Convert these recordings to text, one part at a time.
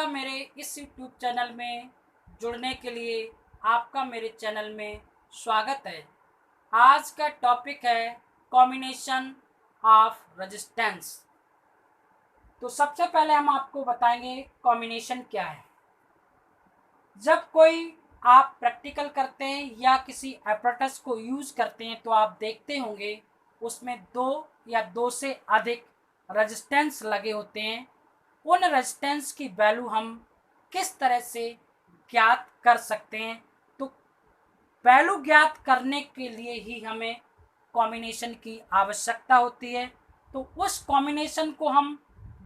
मेरे इस YouTube channel में जुड़ने के लिए आपका मेरे चैनल में स्वागत है। आज का टॉपिक है कॉम्बिनेशन ऑफ रेजिस्टेंस। तो सबसे पहले हम आपको बताएंगे कॉम्बिनेशन क्या है। जब कोई आप प्रैक्टिकल करते हैं या किसी apparatus को यूज़ करते हैं तो आप देखते होंगे उसमें दो या दो से अधिक रेजिस्टेंस लगे होते हैं। उन रेजिस्टेंस की वैल्यू हम किस तरह से ज्ञात कर सकते हैं, तो वैल्यू ज्ञात करने के लिए ही हमें कॉम्बिनेशन की आवश्यकता होती है। तो उस कॉम्बिनेशन को हम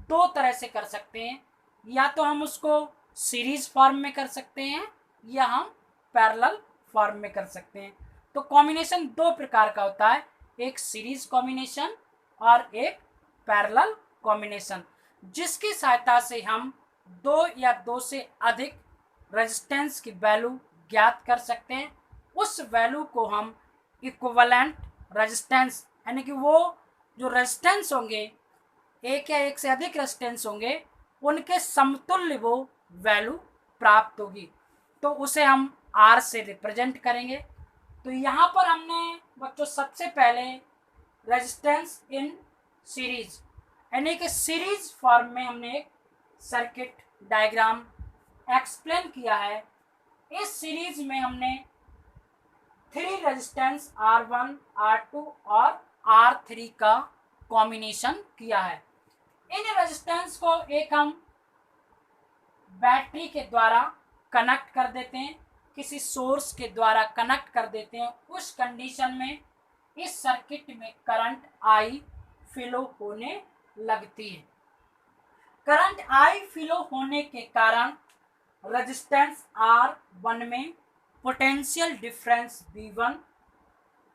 दो तरह से कर सकते हैं, या तो हम उसको सीरीज फॉर्म में कर सकते हैं या हम पैरेलल फॉर्म में कर सकते हैं। तो कॉम्बिनेशन दो प्रकार का होता है, एक सीरीज कॉम्बिनेशन और एक पैरेलल कॉम्बिनेशन, जिसकी सहायता से हम दो या दो से अधिक रेजिस्टेंस की वैल्यू ज्ञात कर सकते हैं। उस वैल्यू को हम इक्विवेलेंट रेजिस्टेंस, यानी कि वो जो रेजिस्टेंस होंगे, एक या एक से अधिक रेजिस्टेंस होंगे, उनके समतुल्य वो वैल्यू प्राप्त होगी। तो उसे हम आर से रिप्रेजेंट करेंगे। तो यहाँ पर हमने बच्चों सबसे पहले रेजिस्टेंस इन सीरीज, यानी कि सीरीज फॉर्म में हमने एक सर्किट डायग्राम एक्सप्लेन किया है। इस सीरीज में हमने थ्री रेजिस्टेंस R1, R2 और R3 का कॉम्बिनेशन किया है। इन रेजिस्टेंस को एक हम बैटरी के द्वारा कनेक्ट कर देते हैं, किसी सोर्स के द्वारा कनेक्ट कर देते हैं। उस कंडीशन में इस सर्किट में करंट I फ्लो होने लगती है। करंट I फ्लो होने के कारण रेजिस्टेंस R1 में potential difference V1,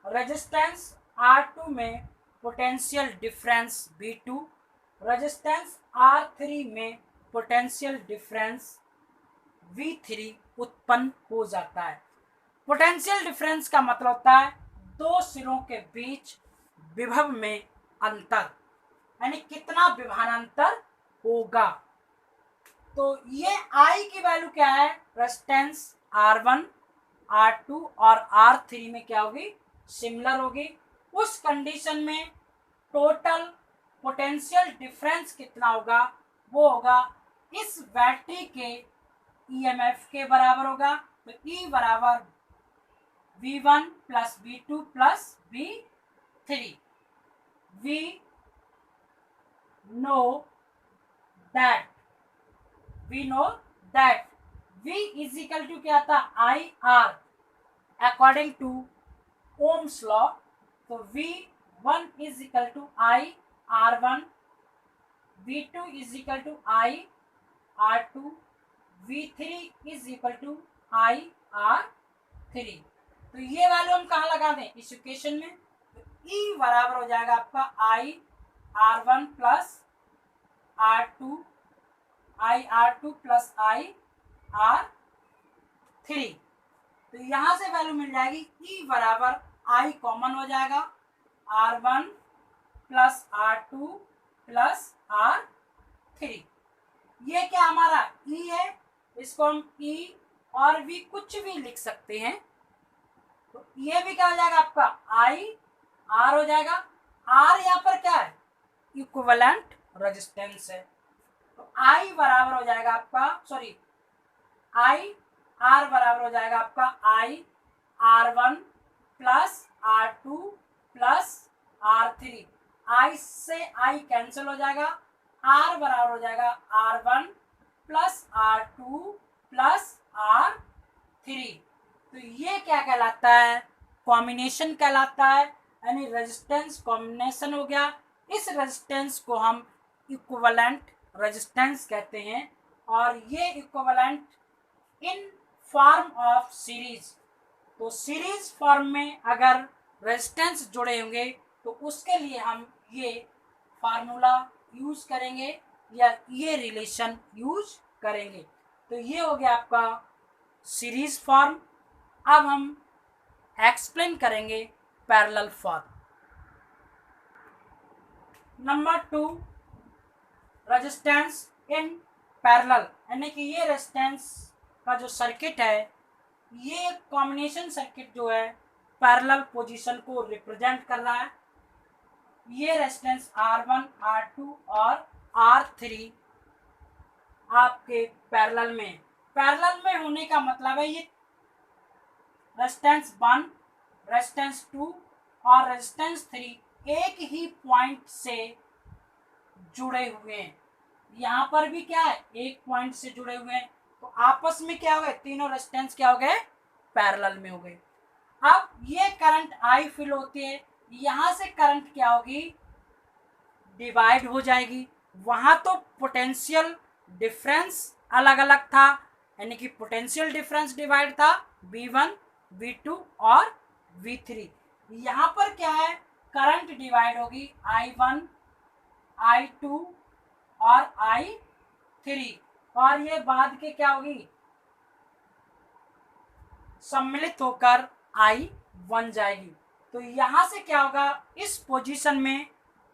resistance R2 में potential difference V2, resistance R3 में पोटेंशियल डिफरेंस V3 उत्पन्न हो जाता है। पोटेंशियल डिफरेंस का मतलब होता है दो सिरों के बीच विभव में अंतर, यानी कितना विभवांतर होगा। तो ये I की वैल्यू क्या है, रेजिस्टेंस R1, R2 और R3 में क्या होगी, सिमिलर होगी। उस कंडीशन में टोटल पोटेंशियल डिफरेंस कितना होगा, वो होगा इस बैटरी के EMF के बराबर होगा। तो E बराबर V1 plus V2 plus V3। We know that V is equal to क्या था, IR according to Ohm's law। तो V1 is equal to I R1, V2 is equal to I R2, V3 is equal to I R3। तो ये value हम कहाँ लगा दें, इस इक्वेशन में। तो E बराबर हो जाएगा आपका I R1 plus R2, I R2 plus I R3। तो यहाँ से वैल्यू मिल जाएगी E बराबर I कॉमन हो जाएगा R1 plus R2 plus R3। ये क्या हमारा E है, इसको हम E और V कुछ भी लिख सकते हैं। तो ये भी क्या हो जाएगा आपका I R हो जाएगा। R यहाँ पर क्या है, इक्विवेलेंट रेजिस्टेंस है। तो I बराबर हो जाएगा आपका, सॉरी I R बराबर हो जाएगा आपका I R1 plus R2 plus R3। I से I कैंसिल हो जाएगा, R बराबर हो जाएगा R1 plus R2 plus R3। तो ये क्या कहलाता है, कॉम्बिनेशन कहलाता है, यानी रेजिस्टेंस कॉम्बिनेशन हो गया। इस रेजिस्टेंस को हम इक्विवेलेंट रेजिस्टेंस कहते हैं। और ये equivalent in form of series, तो सीरीज फॉर्म में अगर रेजिस्टेंस जुड़े होंगे तो उसके लिए हम ये फार्मूला यूज करेंगे या ये रिलेशन यूज करेंगे। तो ये हो गया आपका सीरीज फॉर्म। अब हम एक्सप्लेन करेंगे parallel form. Number 2, resistance in parallel, यानी कि ये रेजिस्टेंस का जो सर्किट है ये कॉम्बिनेशन सर्किट जो है पैरेलल पोजीशन को रिप्रेजेंट कर रहा है। ये रेजिस्टेंस R1, R2 और R3 आपके पैरेलल में होने का मतलब है ये रेजिस्टेंस 1, रेजिस्टेंस 2 और रेजिस्टेंस 3 एक ही पॉइंट से जुड़े हुए हैं। यहाँ पर भी क्या है, एक पॉइंट से जुड़े हुए हैं, तो आपस में क्या हो गए, तीनों रेजिस्टेंस क्या हो गए, पैरेलल में हो गए। अब ये करंट आई फिल होती है, यहां से करंट क्या होगी, डिवाइड हो जाएगी। वहां तो पोटेंशियल डिफरेंस अलग अलग था, यानी कि पोटेंशियल डिफरेंस डिवाइड था V1, V2 और V3। यहां पर क्या है, करंट डिवाइड होगी I1, I2 और I3, और ये बाद के क्या होगी, सम्मिलित होकर I बन जाएगी। तो यहां से क्या होगा, इस पोजीशन में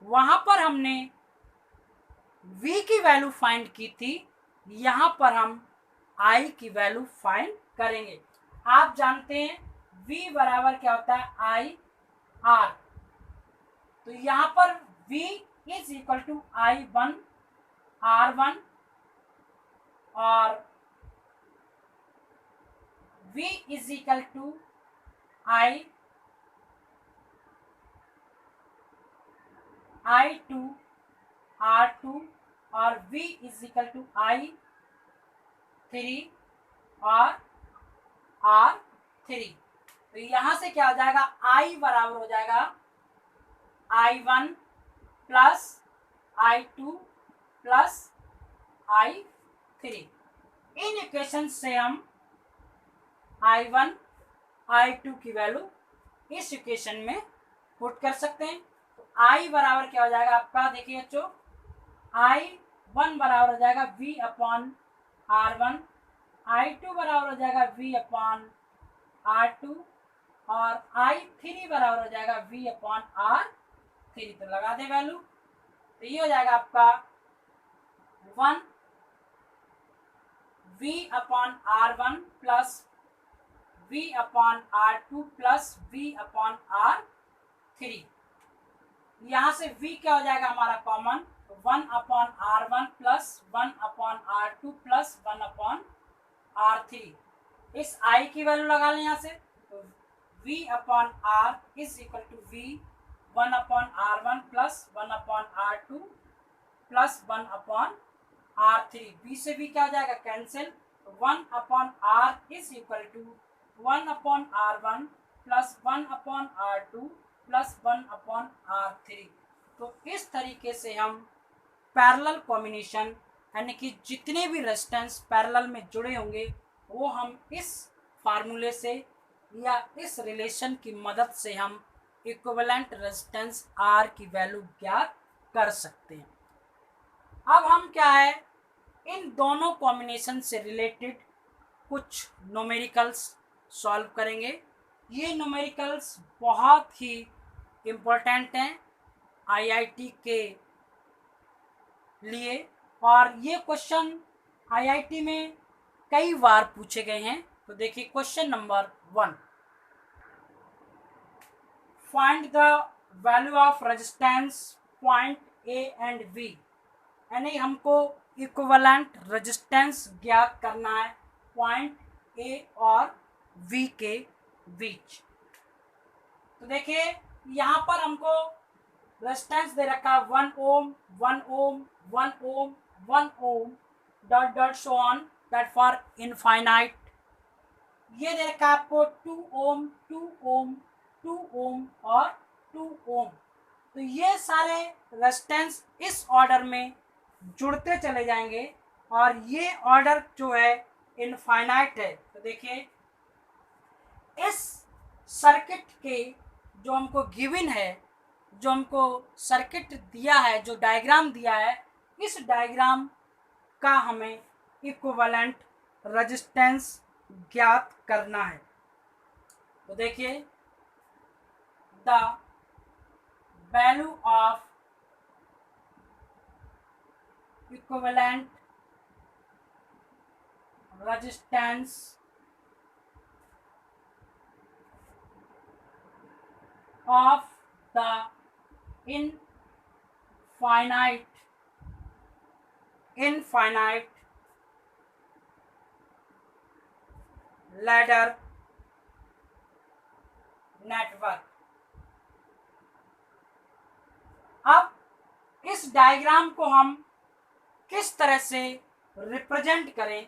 वहां पर हमने V की वैल्यू फाइंड की थी, यहां पर हम I की वैल्यू फाइंड करेंगे। आप जानते हैं V बराबर क्या होता है, I R। तो यहां पर V is equal to I1 R1 और V is equal to I2 R2 और V is equal to I3 और R3। तो यहां से क्या हो जाएगा, I बराबर हो जाएगा I1 plus I2 plus I3। In equation से हम I1 I2 की वैल्यू इस इक्वेशन में पुट कर सकते हैं। तो I बराबर क्या हो जाएगा आपका, देखिए बच्चों, I1 बराबर हो जाएगा V अपॉन R1, I2 बराबर हो जाएगा V अपॉन R2 और I3 बराबर हो जाएगा V अपॉन R3। तो लगा दे वैल्यू, तो ये हो जाएगा आपका 1 V upon R1 plus V upon R2 plus V upon R3। यहाँ से V क्या हो जाएगा हमारा common, 1 upon R1 plus 1 upon R2 plus 1 upon R3। इस I की वैल्यू लगा लें यहाँ से, तो V upon R is equal to V 1 upon R1 plus 1 upon R2 plus 1 upon R3। B से V क्या हो जाएगा, cancel, 1 upon R is equal to 1 upon R1 plus 1 upon R2 plus 1 upon R3। तो इस तरीके से हम parallel combination, यानी कि जितने भी रेजिस्टेंस पैरेलल में जुड़े होंगे वो हम इस फार्मूले से या इस रिलेशन की मदद से हम इक्विवेलेंट रेजिस्टेंस R की वैल्यू ज्ञात कर सकते हैं। अब हम क्या है, इन दोनों कॉम्बिनेशन से रिलेटेड कुछ न्यूमेरिकल्स सॉल्व करेंगे। ये न्यूमेरिकल्स बहुत ही इम्पोर्टेंट हैं आईआईटी के लिए, और ये क्वेश्चन आईआईटी में कई बार पूछे गए हैं। तो देखिए question number 1, find the value of resistance point A and B, यानी हमको इक्विवेलेंट रेजिस्टेंस ज्ञात करना है पॉइंट ए और बी के बीच। तो देखिए यहाँ पर हमको रेजिस्टेंस दे रखा है 1 ohm 1 ohm 1 ohm 1 ohm dot dot so on that for infinite. ये दे रखा है आपको 2 ओम 2 ओम 2 ओम और 2 ओम। तो ये सारे रेजिस्टेंस इस ऑर्डर में जुड़ते चले जाएंगे और ये ऑर्डर जो है इनफाइनाइट है। तो देखिए इस सर्किट के जो हमको गिवन है, जो हमको सर्किट दिया है, जो डायग्राम दिया है, इस डायग्राम का हमें इक्विवेलेंट रेजिस्टेंस ज्ञात करना है। तो देखिए the value of equivalent resistance of the infinite ladder network। अब इस डायग्राम को हम किस तरह से रिप्रेजेंट करें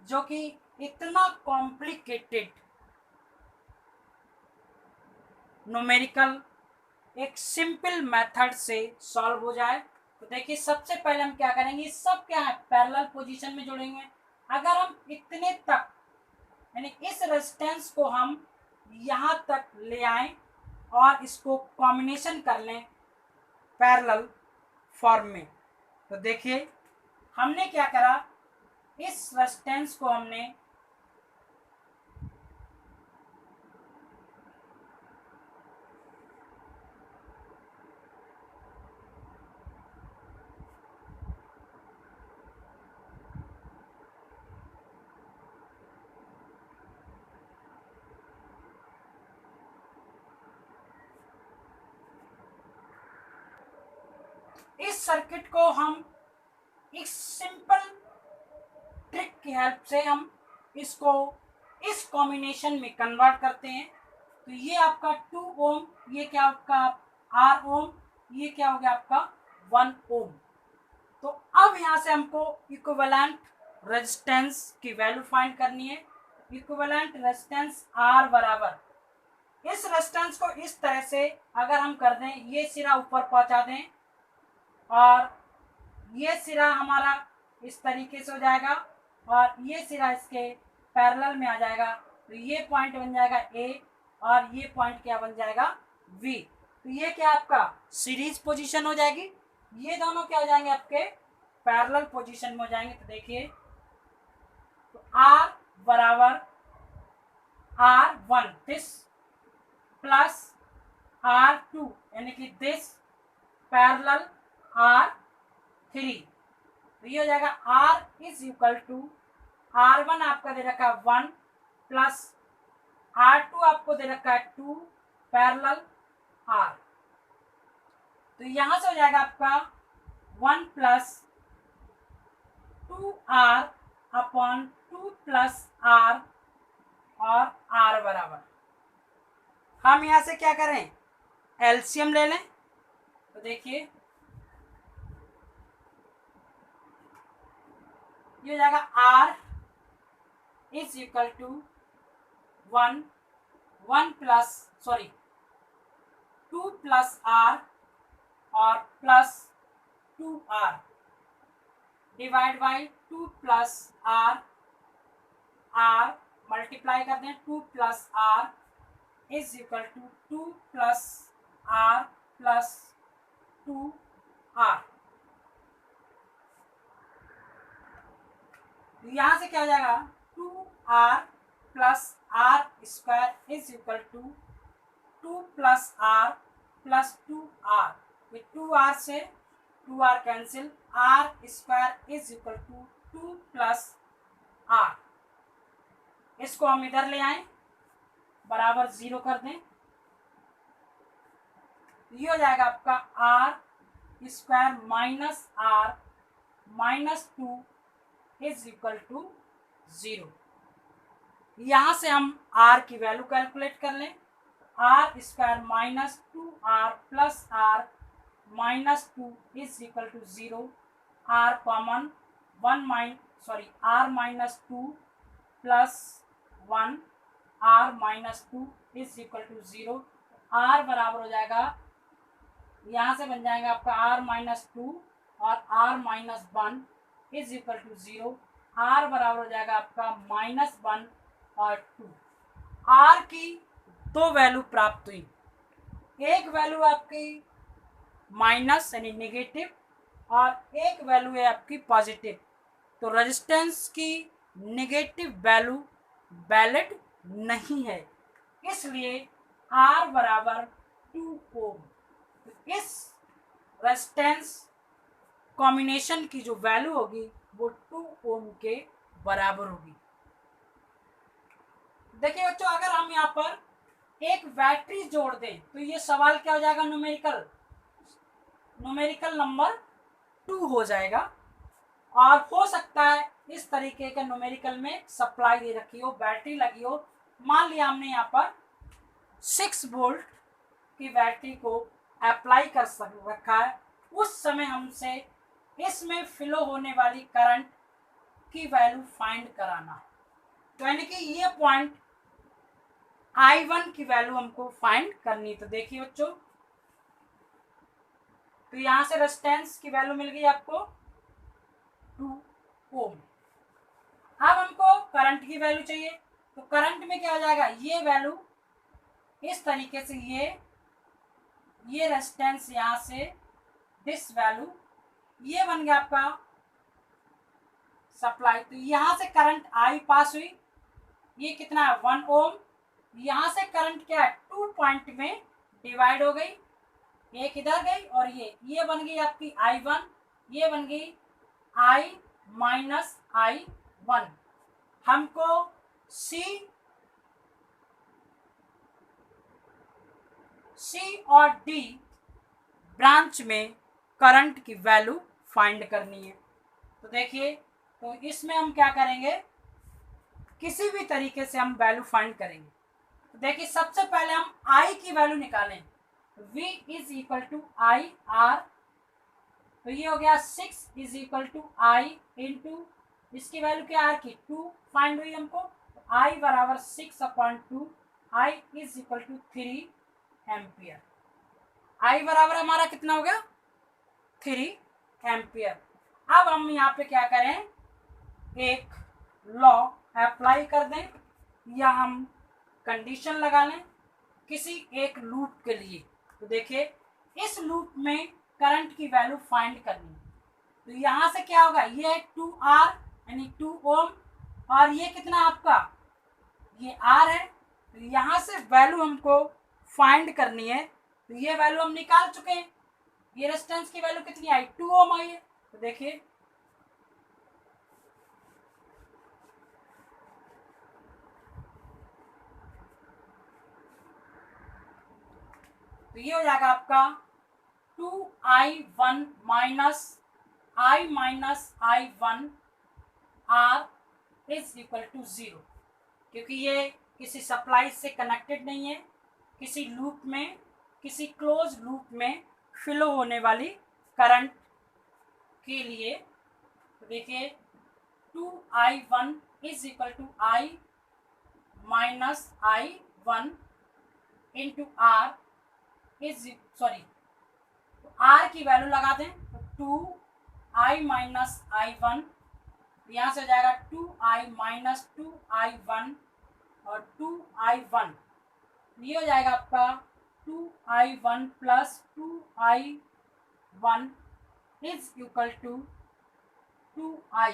जो कि इतना कॉम्प्लिकेटेड न्यूमेरिकल एक सिंपल मेथड से सॉल्व हो जाए। तो देखिए सबसे पहले हम क्या करेंगे, सब क्या है पैरेलल पोजीशन में जुड़ेंगे। अगर हम इतने तक यानी इस रेजिस्टेंस को हम यहाँ तक ले आए और इसको कॉम्बिनेशन कर लें पैरेलल फॉर्म में, तो देखिए हमने क्या करा, इस रेजिस्टेंस को हमने इस सर्किट को हम एक सिंपल ट्रिक की हेल्प से हम इसको इस कॉम्बिनेशन में कन्वर्ट करते हैं। तो ये आपका 2 ओम, ये क्या आपका R ओम, ये क्या हो गया आपका 1 ओम। तो अब यहाँ से हमको इक्विवेलेंट रेजिस्टेंस की वैल्यू फाइंड करनी है। इक्विवेलेंट रेजिस्टेंस R बराबर, इस रेजिस्टेंस को इस तरह से अगर हम कर दें, ये सिरा ऊपर पहुंचा दें और ये सिरा हमारा इस तरीके से हो जाएगा और ये सिरा इसके पैरेलल में आ जाएगा। तो ये पॉइंट बन जाएगा A और ये पॉइंट क्या बन जाएगा V। तो ये क्या आपका सीरीज पोजीशन हो जाएगी, ये दोनों क्या हो जाएंगे आपके पैरेलल पोजीशन में हो जाएंगे। तो देखिए तो R बराबर R1 दिस प्लस R2 यानी कि दिस पैरेलल R3। तो ये हो जाएगा R is equal to R1 आपका दे रखा है 1 प्लस R2 आपको दे रखा है 2 पैरेलल R। तो यहां से हो जाएगा आपका 1 plus 2R upon 2 plus R और R बराबर, हम यहां से क्या करें एलसीएम ले लें। तो देखिए ये हो जाएगा R is equal to 1 plus 2 plus R और plus 2R divide by 2 plus R multiply कर दें 2 plus R is equal to 2 plus R plus 2R। यहां से क्या हो जाएगा 2R plus R square is equal to 2 plus R plus 2R। ये 2R से 2R cancel, R square is equal to 2 plus R। इसको हम इधर ले आए बराबर 0 कर दें। ये हो जाएगा आपका R square minus R minus 2 is equal to 0। यहां से हम R की वैल्यू कैलकुलेट कर लें। R square minus 2R plus R minus 2 is equal to 0। R common R minus 2 plus 1 R minus 2 is equal to 0। R बराबर हो जाएगा, यहाँ से बन जाएगा आपका R माइनस 2 और R minus 1 is equal to 0। R बराबर हो जाएगा आपका माइनस 1 और 2। R की दो वैल्यू प्राप्त हुई, एक वैल्यू आपकी माइनस यानी नेगेटिव और एक वैल्यू है आपकी पॉजिटिव। तो रेजिस्टेंस की नेगेटिव वैल्यू वैलिड नहीं है, इसलिए R बराबर 2 ओम। तो इस रेजिस्टेंस कॉम्बिनेशन की जो वैल्यू होगी वो 2 ओम के बराबर होगी। देखिए बच्चों, अगर हम यहाँ पर एक बैटरी जोड़ दें तो ये सवाल क्या हो जाएगा, न्यूमेरिकल नंबर 2 हो जाएगा। और हो सकता है इस तरीके का न्यूमेरिकल में सप्लाई दे रखी हो, बैटरी लगी हो, मान लिया हमने यहाँ पर 6 वोल्ट की बैटरी को अप्लाई कर रखा है, उस समय हमसे इसमें फ्लो होने वाली करंट की वैल्यू फाइंड कराना है। तो यानी कि ये पॉइंट I1 की वैल्यू हमको फाइंड करनी। तो देखिए बच्चों, तो यहां से रेजिस्टेंस की वैल्यू मिल गई आपको 2 ओम। अब हमको करंट की वैल्यू चाहिए, तो करंट में क्या हो जाएगा, ये वैल्यू इस तरीके से, ये रेजिस्टेंस यहां से दिस वैल्यू, ये बन गया आपका सप्लाई। तो यहां से करंट आई पास हुई, ये कितना है 1 ओम। यहां से करंट क्या है 2 पॉइंट में डिवाइड हो गई, एक इधर गई और ये बन गई आपकी I1, ये बन गई I माइनस I1। हमको सी और डी ब्रांच में करंट की वैल्यू फाइंड करनी है। तो देखिए, तो इसमें हम क्या करेंगे, किसी भी तरीके से हम वैल्यू फाइंड करेंगे। तो देखिए, सबसे पहले हम I की वैल्यू निकालें, V is equal to I R. तो ये हो गया 6 is equal to I into इसकी वैल्यू क्या आर की 2 फाइंड हुई हमको। तो I बराबर 6/2, I is equal to 3 ampere. I बराबर हमारा कितना हो गया 3 एम्पियर। अब हम यहाँ पे क्या करें, एक लॉ अप्लाई कर दें या हम कंडीशन लगा लें किसी एक लूप के लिए। तो देखिए, इस लूप में करंट की वैल्यू फाइंड करनी है। तो यहाँ से क्या होगा, ये 2R यानी 2 ओम, और ये कितना आपका, ये R है। तो यहाँ से वैल्यू हमको फाइंड करनी है। तो ये वैल्यू हम निकाल चुके हैं, ये रेजिस्टेंस की वैल्यू कितनी आई 2 ओम आई है। तो देखिए, तो ये हो जाएगा आपका 2I1 minus I1 R is equal to 0, क्योंकि ये किसी सप्लाई से कनेक्टेड नहीं है, किसी लूप में, किसी क्लोज लूप में फ्लो होने वाली करंट के लिए। तो देखिए, 2I1 is equal to I minus I1 into R is R की वैल्यू लगा दें। तो 2I माइनस I1, यहाँ से हो जाएगा 2I माइनस 2I1 और 2I1, ये हो जाएगा आपका 2I1 plus 2I1 is equal to 2I।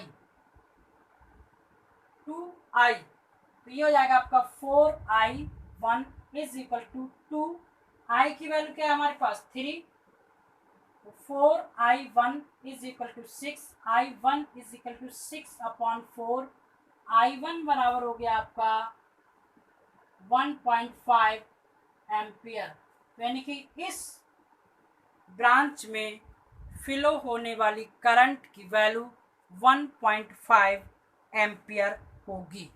तो ये हो जाएगा आपका 4I1 is equal to 2I की वैल्यू क्या है हमारे पास 3, 4I1 is equal to 6, I1 is equal to 6/4, I1 बराबर हो गया आपका 1.5 एम्पियर। यानी कि इस ब्रांच में फ्लो होने वाली करंट की वैल्यू 1.5 एम्पियर होगी।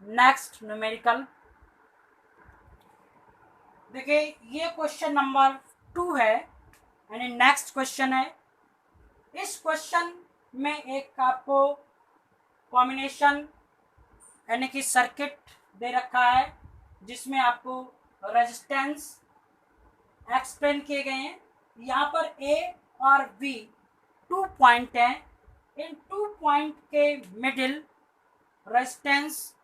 नेक्स्ट न्यूमेरिकल, देखिए ये क्वेश्चन नंबर 2 है, यानी नेक्स्ट क्वेश्चन है। इस क्वेश्चन में एक आपको कॉम्बिनेशन यानी कि सर्किट दे रखा है, जिसमें आपको रेजिस्टेंस एक्सप्लेन किए गए हैं। यहाँ पर A और B 2 पॉइंट हैं, इन 2 पॉइंट के मिडिल रेजिस्टेंस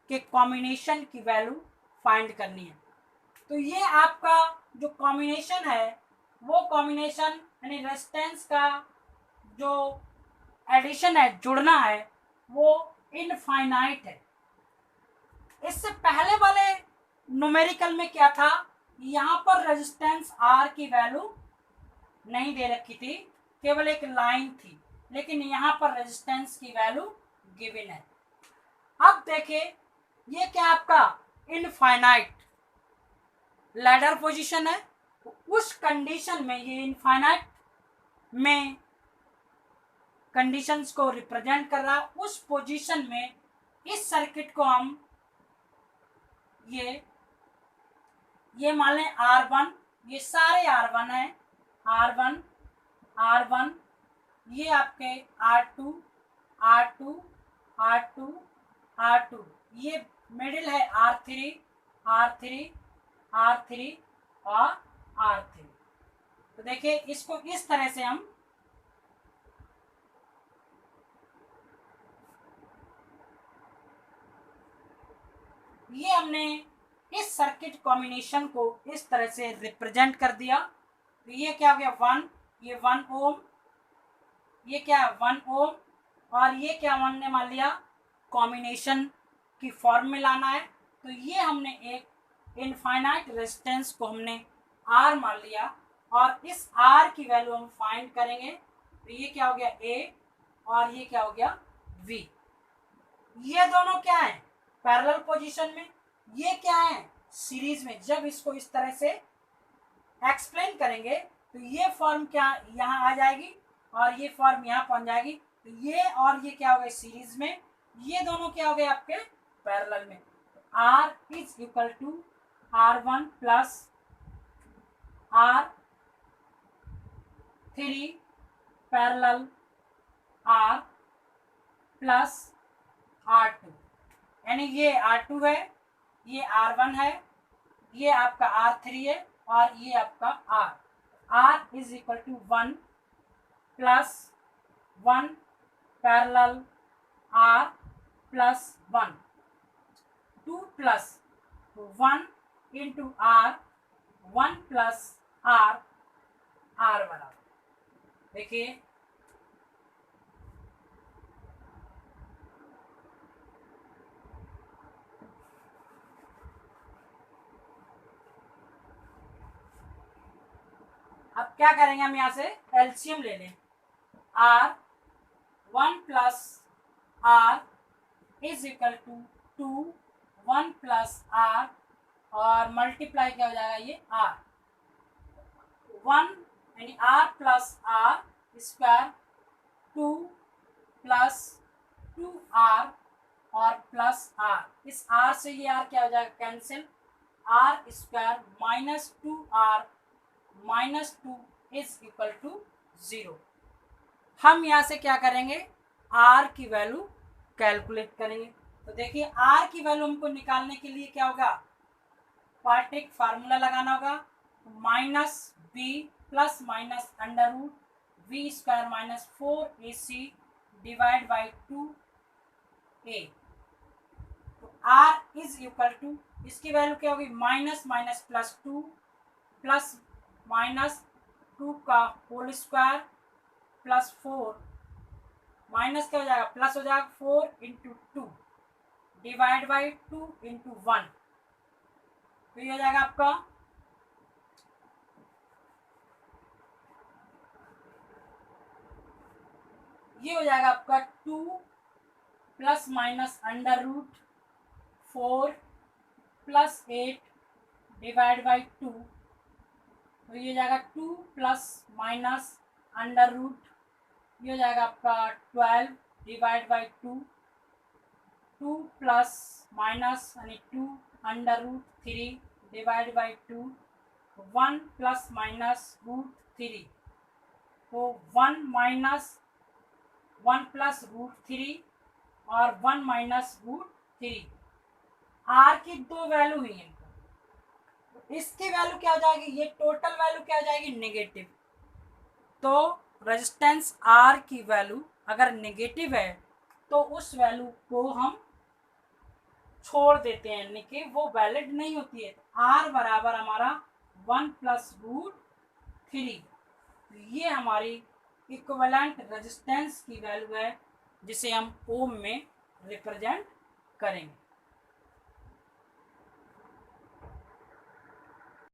के कॉम्बिनेशन की वैल्यू फाइंड करनी है। तो ये आपका जो कॉम्बिनेशन है, वो कॉम्बिनेशन यानी रेजिस्टेंस का जो एडिशन है, जुड़ना है, वो इनफाइनाइट है। इससे पहले वाले न्यूमेरिकल में क्या था, यहाँ पर रेजिस्टेंस R की वैल्यू नहीं दे रखी थी, केवल एक लाइन थी, लेकिन यहाँ पर रेजिस्टेंस की वैल्यू गिवन है। अब देखिए, ये क्या आपका इनफाइनाइट लैडर पोजीशन है। उस कंडीशन में ये इनफाइनाइट में कंडीशंस को रिप्रेजेंट कर रहा है। उस पोजीशन में इस सर्किट को हम ये मान लें R1, ये सारे R1 है, R1 R1, ये आपके R2 R2 R2 R2, ये मिडिल है R3 R3 R3 और R3। तो देखिए इसको इस तरह से हम ये हमने इस सर्किट कॉम्बिनेशन को इस तरह से रिप्रेजेंट कर दिया। तो ये क्या हो गया 1, ये 1 ओम, ये क्या है 1 ओम, और ये क्या हमने मान लिया कॉम्बिनेशन की फॉर्म में लाना है। तो ये हमने एक इनफाइनाइट रेजिस्टेंस को हमने R मान लिया और इस R की वैल्यू हम फाइंड करेंगे। तो ये क्या हो गया A और ये क्या हो गया V। ये दोनों क्या है पैरेलल पोजीशन में, ये क्या है सीरीज में। जब इसको इस तरह से एक्सप्लेन करेंगे तो ये फॉर्म क्या यहाँ आ जाएगी और ये फॉर्म यहाँ पहुंच जाएगी। तो ये और ये क्या हो गए सीरीज में, ये दोनों क्या हो गए आपके पैरेलल में। R is equal to R1 plus R3 parallel R plus R2, यानी ये R2 है, ये R1 है, ये आपका R3 है और ये आपका R is equal to 1 plus 1 parallel R plus 1, 2 plus 1 into R, 1 plus R बराबर। देखिए अब क्या करेंगे हम यहाँ से एलसीएम ले लें। R 1 plus R is equal to 2 1 plus R और मल्टीप्लाई क्या हो जाएगा ये R 1 यानी R plus R square 2 plus 2R और प्लस R। इस R से ये R क्या हो जाएगा cancel, R square minus 2R minus 2 is equal to 0। हम यहाँ से क्या करेंगे R की वैल्यू कैलकुलेट करेंगे। तो देखिए R की वैल्यू हमको निकालने के लिए क्या होगा क्वाड्रेटिक फार्मूला लगाना होगा, minus b plus minus under root v square minus 4ac divide by 2a। तो R इज इक्वल टू इसकी वैल्यू क्या होगी minus minus plus 2 plus minus 2 का होल स्क्वायर प्लस 4 माइनस क्या हो जाएगा प्लस हो जाएगा 4 इंटू 2 डिवाइड बाई 2 इंटू 1। तो ये हो जाएगा आपका ये हो जाएगा आपका 2 plus minus under root 4 plus 8 divide by 2। तो ये हो जाएगा 2 प्लस माइनस अंडर रूट, ये हो जाएगा आपका 12 डिवाइड बाई 2, 2 प्लस माइनस यानी 2 under root 3 divide by 2, 1 plus minus root 3। तो 1 माइनस 1 प्लस रूट 3 और 1 माइनस रूट 3। R की दो वैल्यू हुई है, इसकी वैल्यू क्या हो जाएगी ये टोटल वैल्यू क्या हो जाएगी नेगेटिव। तो रेजिस्टेंस R की वैल्यू अगर नेगेटिव है तो उस वैल्यू को हम छोड़ देते हैं, यानी कि वो वैलिड नहीं होती है। R बराबर हमारा 1 प्लस रूट 3, ये हमारी इक्विवेलेंट रेजिस्टेंस की वैल्यू है जिसे हम ओम में रिप्रेजेंट करेंगे।